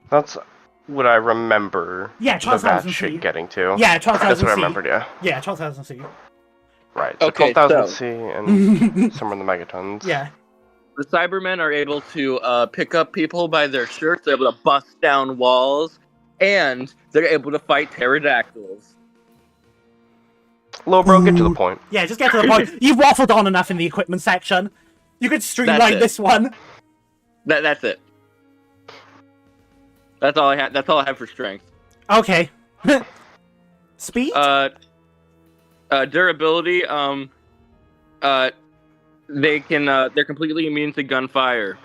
That's what I remember.
Yeah, 12,000
shit
C.
getting to.
Yeah, 12,000
That's what I
C.
remembered. Yeah.
Yeah, 12,000 C.
Right. So
Okay,
12,000
so-
C and somewhere in the megatons.
Yeah.
The Cybermen are able to pick up people by their shirts. They're able to bust down walls, and they're able to fight pterodactyls.
Lowbro, get to the point.
Yeah, just get to the point. You've waffled on enough in the equipment section. You could streamline
it.
this one.
That's it. That's all I have. That's all I have for strength.
Okay. Speed?
Durability. They can. They're completely immune to gunfire,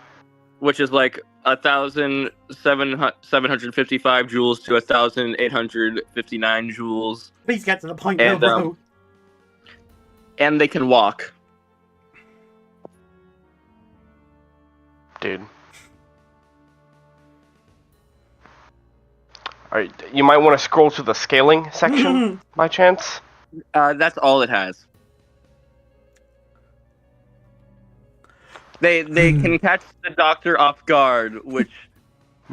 which is like 1,755 joules to 1,859 joules.
Please get to the point,
And,
bro.
And they can walk.
Dude. Alright, you might want to scroll to the scaling section, by chance.
That's all it has. They can catch the Doctor off guard, which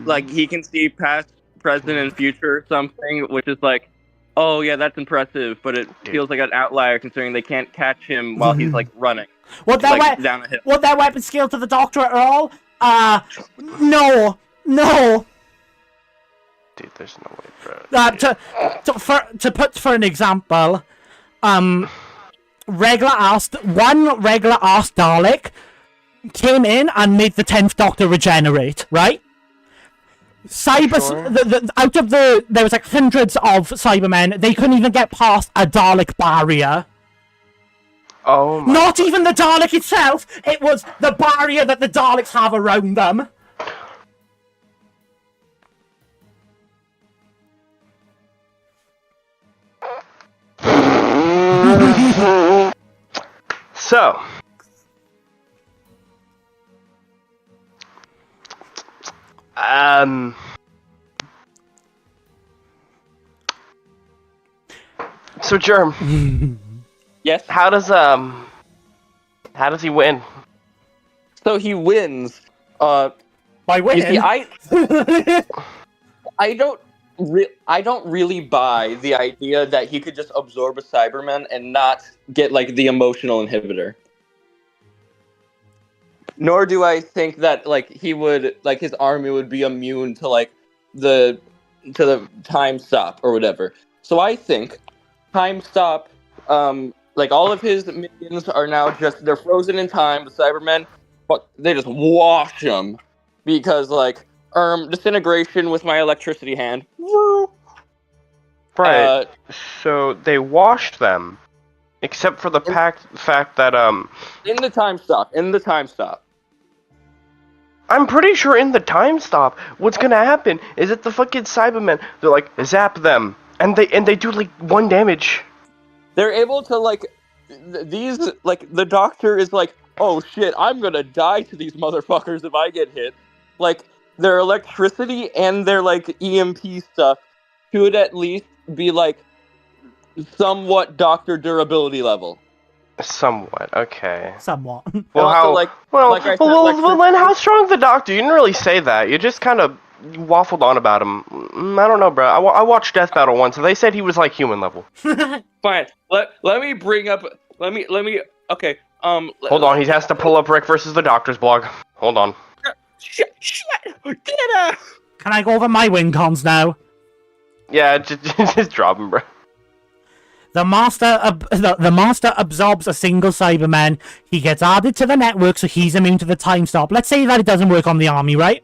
like he can see past, present, and future or something, which is like, oh yeah, that's impressive, but it feels like an outlier considering they can't catch him while he's like running.
Would
Like, down a hill.
would that weapon scale to the Doctor at all? No.
Dude, there's no way, bro.
To put for an example, one regular ass Dalek came in and made the 10th Doctor regenerate, right? Out of there was like hundreds of Cybermen, they couldn't even get past a Dalek barrier.
Oh my
Not even the Dalek itself, it was the barrier that the Daleks have around them.
So, so Germ,
Yes.
how does he win?
So he wins.
By
You
winning.
see, I don't really buy the idea that he could just absorb a Cyberman and not get like the emotional inhibitor. Nor do I think that like he would like his army would be immune to like the time stop or whatever. So I think time stop, like all of his minions are now they're frozen in time. The Cybermen, but they just wash them because like disintegration with my electricity hand.
Right. So they washed them, except for the fact that
In the time stop.
I'm pretty sure in the time stop, what's gonna happen is that the fucking Cybermen, they're like, zap them, and they do like 1 damage.
They're able to like these like the Doctor is like, oh shit, I'm gonna die to these motherfuckers if I get hit. Like their electricity and their like EMP stuff should at least be like somewhat Doctor durability level.
Somewhat, okay.
Somewhat.
Well,
also,
how?
like-
well,
like I said,
well, then how strong's the Doctor? You didn't really say that. You just kind of waffled on about him. I don't know, bro. I watched Death Battle once, and they said he was like human level.
Fine. Let me bring up. Let me. Okay.
Hold on, he has to pull up Rick versus the Doctor's blog. Hold on.
Shit! Get out!
Can I go over my win cons now?
Yeah, just drop him, bro.
The Master absorbs a single Cyberman. He gets added to the network, so he's immune to the time stop. Let's say that it doesn't work on the army, right?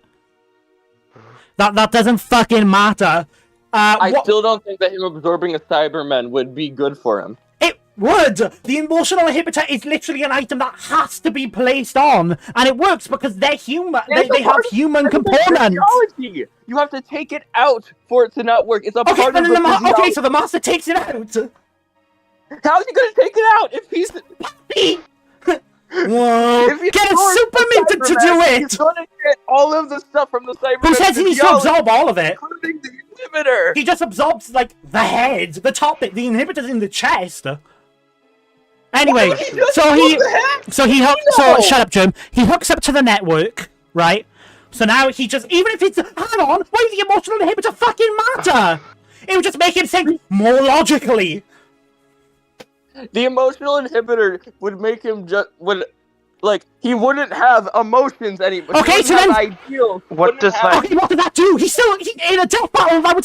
That doesn't fucking matter.
I still don't think that him absorbing a Cyberman would be good for him.
It would! The emotional inhibitor is literally an item that has to be placed on, and it works because they're human. They have human components.
Physiology. You have to take it out for it to not work. It's a
Okay,
part of the
okay,
physiology.
so the Master takes it out.
How's he gonna take it out if he's
Whoa!
if he
Get a
absorbs
super
the
mutant to
Cyberman,
do
He's
it.
gonna get all of the stuff from the Cyberman.
Who says he needs to
physiology,
absorb all of it?
including the inhibitor?
He just absorbs like the head, the top bit. The inhibitor's in the chest. Anyway,
Why would he just
so
absorb the head?
so shut up, Jim. He hooks up to the network, right? So now he just, even if it's, hang on, why does the emotional inhibitor fucking matter? It would just make him think more logically.
The emotional inhibitor would make him he wouldn't have emotions anymore.
Okay, so then-
ideal.
What does that-
Okay, what did that do? In a death battle, that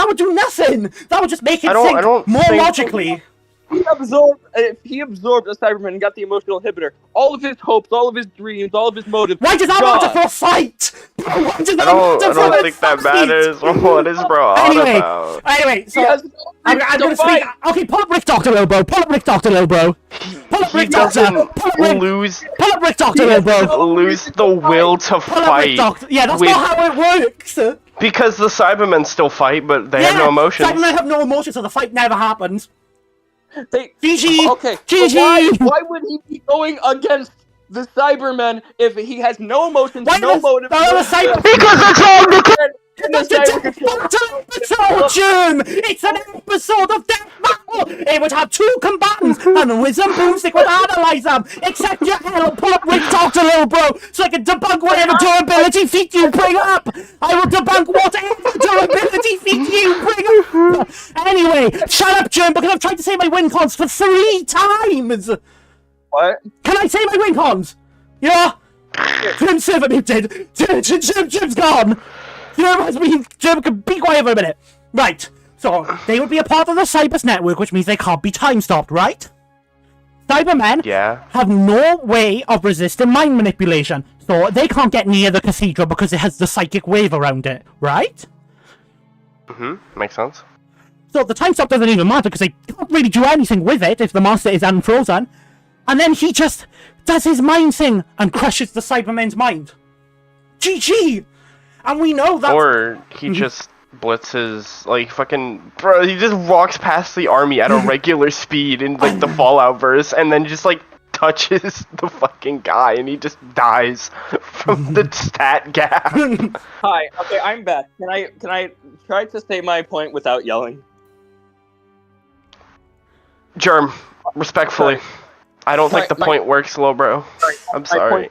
would do nothing. That would just make him
I
think
don't
more
think-
logically.
If he absorbed a Cyberman and got the emotional inhibitor, all of his hopes, all of his dreams, all of his motives.
Why does that
gone.
matter for a fight? Why does that
I
matter
don't
for a
think that
fight?
matters. What is bro on
Anyway,
about?
Anyway, so
He has no
I'm
reason
gonna
to fight.
speak. Okay, pull up Rick Doctor Lilbro. Pull up Rick Doctor Lilbro. Pull up
He
Rick Doctor.
doesn't
Pull up Rick.
lose
Pull up Rick Doctor Lilbro.
lose the will to
Pull up Rick
fight
Doctor. Yeah, that's
with-
not how it works.
because the Cybermen still fight, but they have no emotions.
Cybermen have no emotions, so the fight never happens. GG.
Okay,
GG.
so why would he be going against the Cybermen if he has no emotions,
Why
no
does-
motive?
no, the Cyber-
Because it's all because
That's a Death Battle episode, Jim! It's an episode of Death Battle! It would have 2 combatants, and Wisdom Boomstick would analyze them! Accept your help, pull up with Dr. Little Bro, so I can debunk whatever durability feat you bring up! I will debunk whatever durability feat you bring up! Anyway, shut up, Jim, because I've tried to say my win cons for 3 times!
What?
Can I say my win cons? Yeah? Jim's silver muted! Jim's gone! Jim can be quiet for a minute. Right, so they would be a part of the Cybers network, which means they can't be time stopped, right? Cybermen have no way of resisting mind manipulation, so they can't get near the cathedral because it has the psychic wave around it, right?
Makes sense.
So the time stop doesn't even matter because they can't really do anything with it if the master is unfrozen. And then he just does his mind thing and crushes the Cybermen's mind. GG! And we know that.
Or he just blitzes, like, fucking. Bro, he just walks past the army at a regular speed in, like, the Fallout verse, and then just, like, touches the fucking guy, and he just dies from the stat gap.
Hi. Okay, I'm back. Can I try to say my point without yelling?
Germ, respectfully, I don't think the point works, Lowbro. I'm sorry.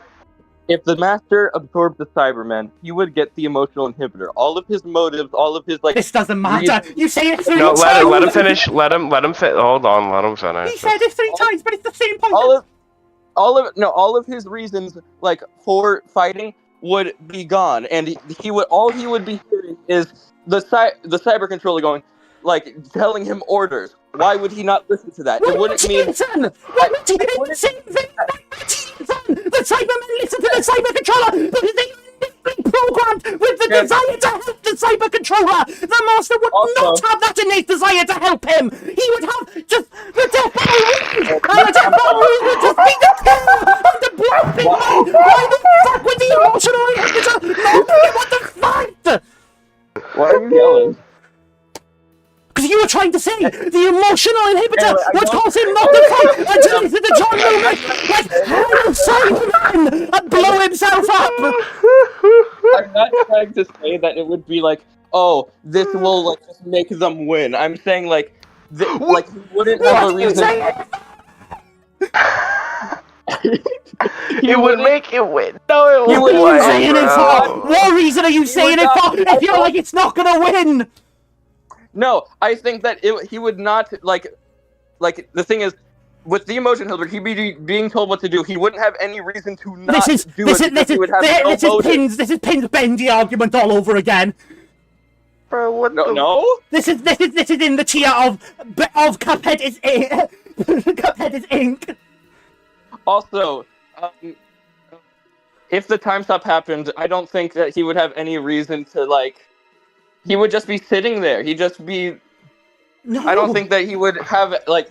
If the master absorbed the Cybermen, he would get the emotional inhibitor. All of his motives, all of his like.
This doesn't matter. You say it 3
No,
times.
let him finish. Let him hold on. Let him finish.
He said it 3 times, but it's the same point.
All of his reasons, like for fighting, would be gone, and he would be hearing is the cyber controller going, like telling him orders. Why would he not listen to that? It wouldn't mean.
Why would he do the same thing? The Cybermen listen to the cyber controller because they are programmed with the desire to help the cyber controller. The master would not have that innate desire to help him. He would have just the Death Battle rules, and the Death Battle rules would just be the kill and the blocking mind. Why the fuck would the emotional inhibitor not be able to fight?
Why are you yelling?
Because you were trying to say the emotional inhibitor would cause him not to fight until he did the John movement, like Hell Cyberman, and blow himself up.
I'm not trying to say that it would be like, oh, this will like just make them win. I'm saying like, like he wouldn't have a reason.
It would make it win. No, it
What are you saying it for?
bro.
What reason are you saying it for if you're like it's not gonna win?
No, I think that he would not like the thing is with the emotion inhibitor, he'd be being told what to do. He wouldn't have any reason to not do it because he would have no motive.
This is Pin's bendy argument all over again.
Bro, what?
No.
This is in the tier of Cuphead is Cuphead is ink.
Also, if the time stop happened, I don't think that he would have any reason to like. He would just be sitting there. He'd just be.
No.
I don't think that he would have like.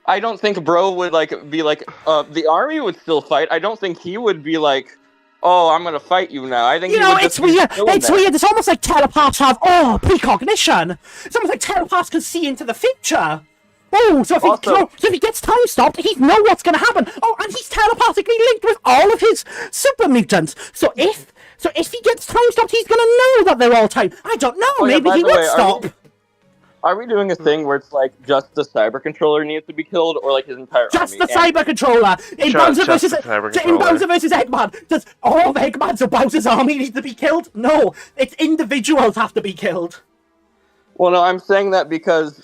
I don't think Bro would like be like. The army would still fight. I don't think he would be like, "Oh, I'm gonna fight you now." I think
it's weird. It's weird. It's almost like telepaths have precognition. It's almost like telepaths can see into the future. Oh, so if he gets time stopped, he knows what's gonna happen. Oh, and he's telepathically linked with all of his super mutants. So if he gets time stopped, he's gonna know that they're all time. I don't know. Maybe he would stop.
Are we doing a thing where it's like just the cyber controller needs to be killed, or like his entire
just
army?
The cyber controller in Bowser versus Eggman? Does all of Eggman's or Bowser's army need to be killed? No, it's individuals have to be killed.
Well, no, I'm saying that because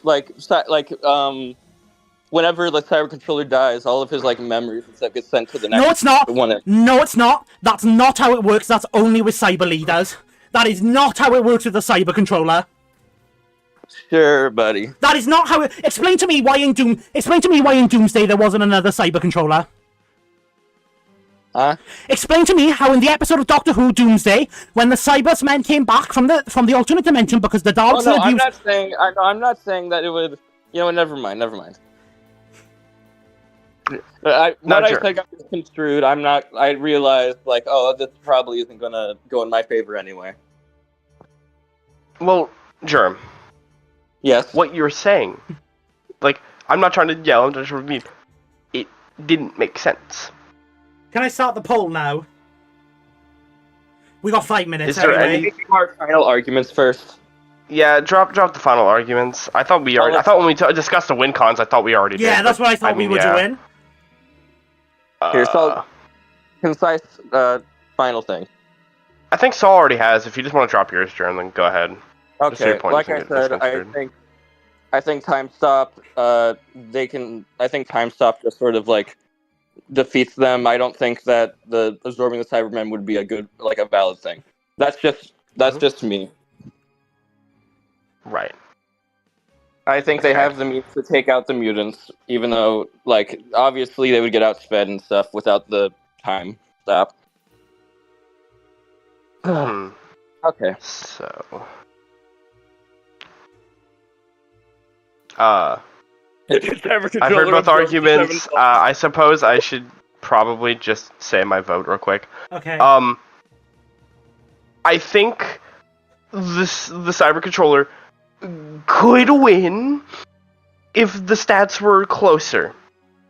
whenever the cyber controller dies, all of his like memories and stuff get sent to the next.
No, it's not.
One.
No, it's not. That's not how it works. That's only with cyber leaders. That is not how it works with the cyber controller.
Sure, buddy.
That is not how it. Explain to me why in Doomsday there wasn't another cyber controller.
Huh?
Explain to me how in the episode of Doctor Who Doomsday, when the Cybersmen came back from the alternate dimension because the dogs had
I'm not saying that it would. You know, never mind. What I said got misconstrued. I realized like, oh, this probably isn't gonna go in my favor anyway.
Well, Germ.
Yes.
What you're saying, like, I'm not trying to yell. I'm just repeating. It didn't make sense.
Can I start the poll now? We got 5 minutes
Is there
anyway.
any-
Make our final arguments first.
Yeah, drop the final arguments. I thought we already. I thought when we discussed the win cons, I thought we already did.
Yeah, that's
but,
what I thought we were doing.
Here, so concise final thing.
I think Saul already has. If you just want to drop yours, Jeremy, then go ahead. Just so
Okay,
your point
like
doesn't
I
get
said, I
misconstrued.
think time stop. They can. I think time stop just sort of like defeats them. I don't think that the absorbing the Cybermen would be a valid thing. That's just me.
Right.
I think they have the means to take out the mutants, even though, like, obviously they would get outsped and stuff without the time stop. Okay.
So. I've heard both arguments. I suppose I should probably just say my vote real quick.
Okay.
I think the cyber controller could win if the stats were closer.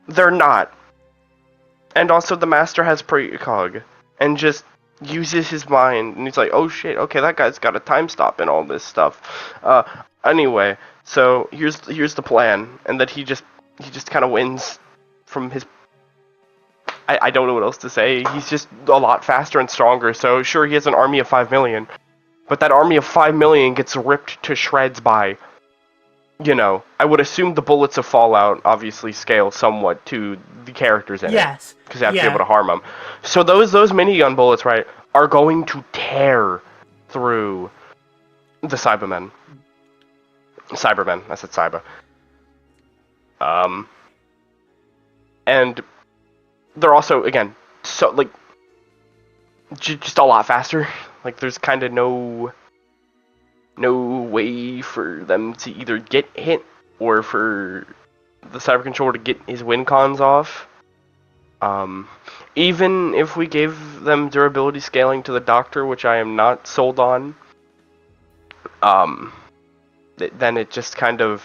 They're not. And also the master has precog and just uses his mind and he's like, oh shit, okay, that guy's got a time stop and all this stuff. Anyway, so here's the plan, and that he just kind of wins from his. I don't know what else to say. He's just a lot faster and stronger. So sure, he has an army of 5 million, but that army of 5 million gets ripped to shreds by. I would assume the bullets of Fallout obviously scale somewhat to the characters in it, because they have to be able to harm them. So those minigun bullets, right, are going to tear through the Cybermen. Cybermen, I said Cyber. And they're also, again, so, like, just a lot faster. Like, there's kind of no way for them to either get hit or for the cyber controller to get his win cons off. Even if we gave them durability scaling to the doctor, which I am not sold on, then it just kind of,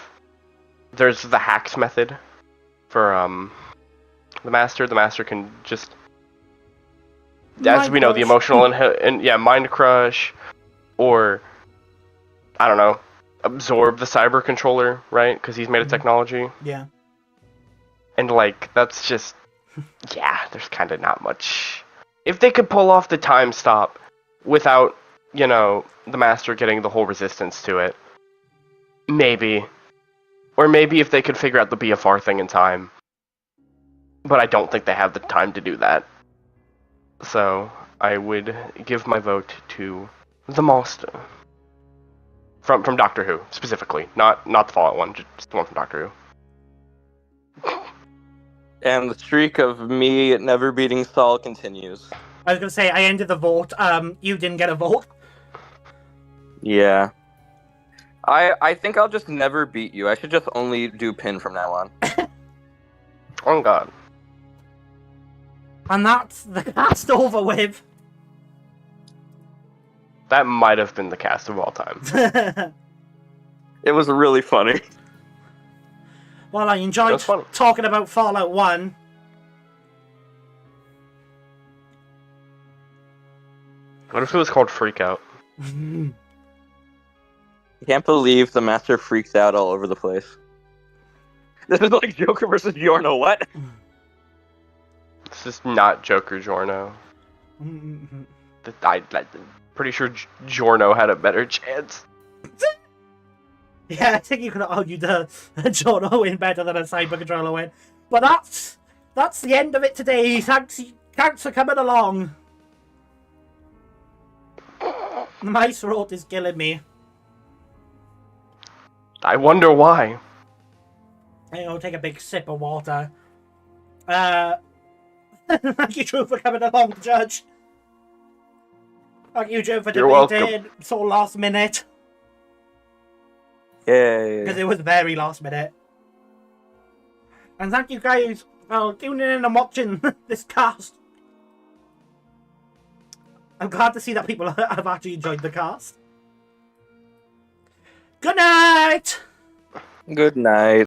there's the hacks method for the master. The master can just, as we know, the emotional and mind crush, or I don't know, absorb the cyber controller, right? Because he's made of technology.
Yeah.
And like, that's just, there's kind of not much. If they could pull off the time stop without, the master getting the whole resistance to it, maybe. Or maybe if they could figure out the BFR thing in time. But I don't think they have the time to do that. So, I would give my vote to the master. From Doctor Who, specifically. Not the Fallout one, just the one from Doctor Who.
And the streak of me never beating Saul continues.
I was going to say, I ended the vote. You didn't get a vote.
Yeah. I think I'll just never beat you. I should just only do pin from now on.
Oh god.
And that's the cast over with.
That might have been the cast of all time.
It was really funny.
Well, I enjoyed talking about Fallout 1.
What if it was called Freak Out?
I can't believe the master freaks out all over the place. This is like Joker versus Giorno, what?
This is not Joker Giorno. I'm pretty sure Giorno had a better chance.
Yeah, I think you could argue the Giorno win better than a Cyber Controller win. But that's the end of it today. Thanks for coming along. My throat is killing me.
I wonder why.
I'll take a big sip of water. Thank you, Drew, for coming along, Judge. Thank you, Joe, for debating so last minute.
Yeah.
Because it was very last minute. And thank you guys for tuning in and watching this cast. I'm glad to see that people have actually enjoyed the cast. Good night!
Good night.